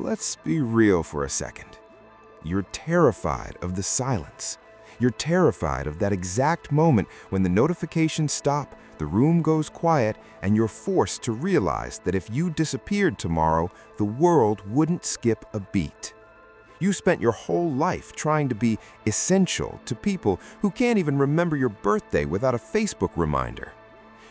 Let's be real for a second. You're terrified of the silence. You're terrified of that exact moment when the notifications stop, the room goes quiet, and you're forced to realize that if you disappeared tomorrow, the world wouldn't skip a beat. You spent your whole life trying to be essential to people who can't even remember your birthday without a Facebook reminder.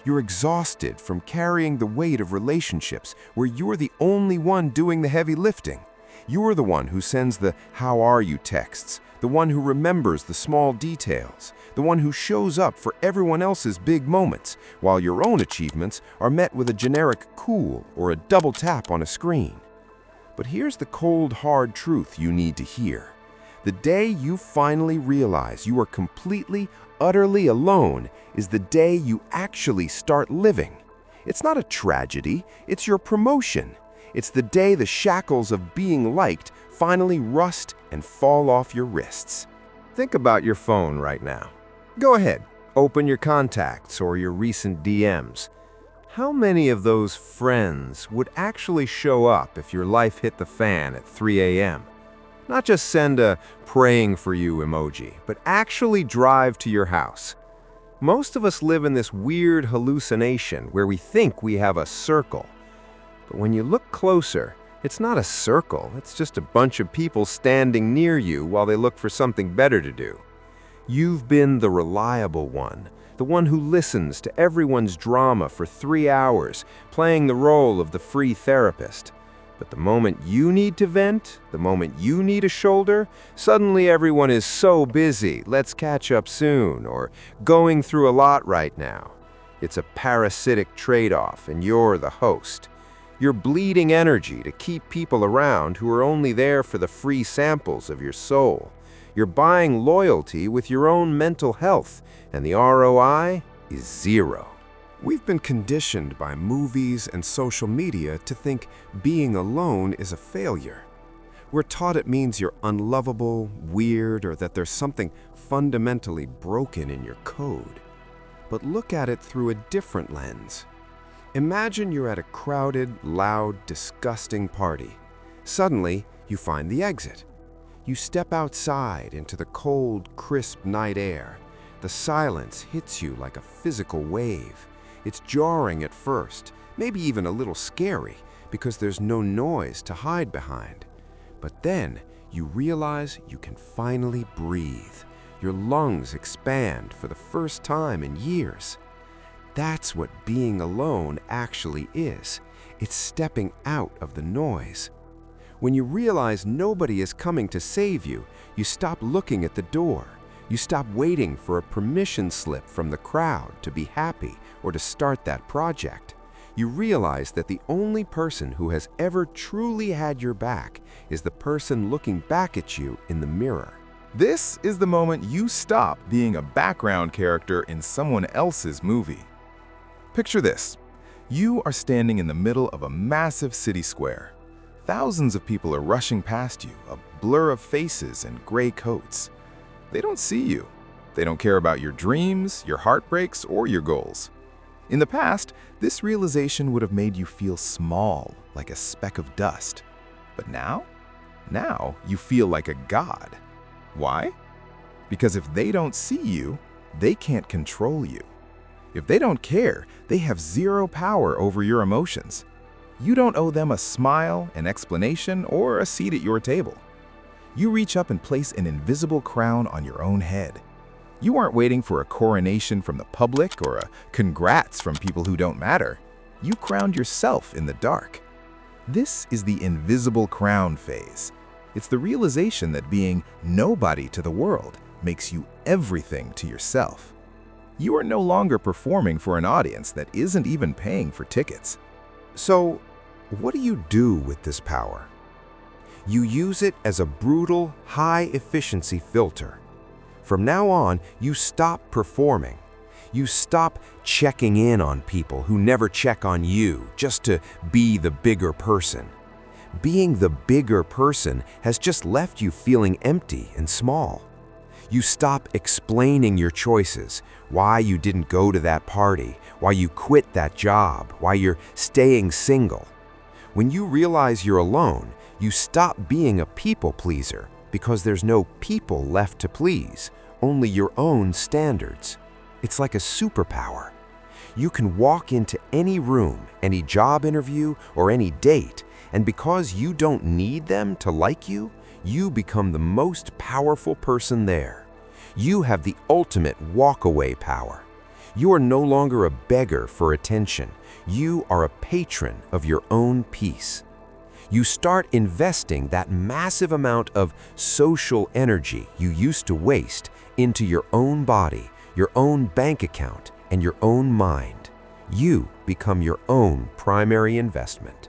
You're exhausted from carrying the weight of relationships where you're the only one doing the heavy lifting. You're the one who sends the "how are you" texts, the one who remembers the small details, the one who shows up for everyone else's big moments, while your own achievements are met with a generic "cool" or a double tap on a screen. But here's the cold, hard truth you need to hear. The day you finally realize you are completely, utterly alone is the day you actually start living. It's not a tragedy, it's your promotion. It's the day the shackles of being liked finally rust and fall off your wrists. Think about your phone right now. Go ahead, open your contacts or your recent DMs. How many of those friends would actually show up if your life hit the fan at 3 a.m.? Not just send a praying for you emoji, but actually drive to your house. Most of us live in this weird hallucination where we think we have a circle. But when you look closer, it's not a circle, it's just a bunch of people standing near you while they look for something better to do. You've been the reliable one, the one who listens to everyone's drama for 3 hours, playing the role of the free therapist. But the moment you need to vent, the moment you need a shoulder, suddenly everyone is so busy, let's catch up soon, or going through a lot right now. It's a parasitic trade-off, and you're the host. You're bleeding energy to keep people around who are only there for the free samples of your soul. You're buying loyalty with your own mental health, and the ROI is zero. We've been conditioned by movies and social media to think being alone is a failure. We're taught it means you're unlovable, weird, or that there's something fundamentally broken in your code. But look at it through a different lens. Imagine you're at a crowded, loud, disgusting party. Suddenly, you find the exit. You step outside into the cold, crisp night air. The silence hits you like a physical wave. It's jarring at first, maybe even a little scary, because there's no noise to hide behind. But then you realize you can finally breathe. Your lungs expand for the first time in years. That's what being alone actually is. It's stepping out of the noise. When you realize nobody is coming to save you, you stop looking at the door. You stop waiting for a permission slip from the crowd to be happy or to start that project. You realize that the only person who has ever truly had your back is the person looking back at you in the mirror. This is the moment you stop being a background character in someone else's movie. Picture this. You are standing in the middle of a massive city square. Thousands of people are rushing past you, a blur of faces and gray coats. They don't see you. They don't care about your dreams, your heartbreaks, or your goals. In the past, this realization would have made you feel small, like a speck of dust. But now you feel like a god. Why? Because if they don't see you, they can't control you. If they don't care, they have zero power over your emotions. You don't owe them a smile, an explanation, or a seat at your table. You reach up and place an invisible crown on your own head. You aren't waiting for a coronation from the public or a congrats from people who don't matter. You crowned yourself in the dark. This is the invisible crown phase. It's the realization that being nobody to the world makes you everything to yourself. You are no longer performing for an audience that isn't even paying for tickets. So, what do you do with this power? You use it as a brutal, high-efficiency filter. From now on, you stop performing. You stop checking in on people who never check on you just to be the bigger person. Being the bigger person has just left you feeling empty and small. You stop explaining your choices, why you didn't go to that party, why you quit that job, why you're staying single. When you realize you're alone, You stop being a people pleaser because there's no people left to please, only your own standards. It's like a superpower. You can walk into any room, any job interview, or any date, and because you don't need them to like you, you become the most powerful person there. You have the ultimate walk-away power. You are no longer a beggar for attention. You are a patron of your own peace. You start investing that massive amount of social energy you used to waste into your own body, your own bank account, and your own mind. You become your own primary investment.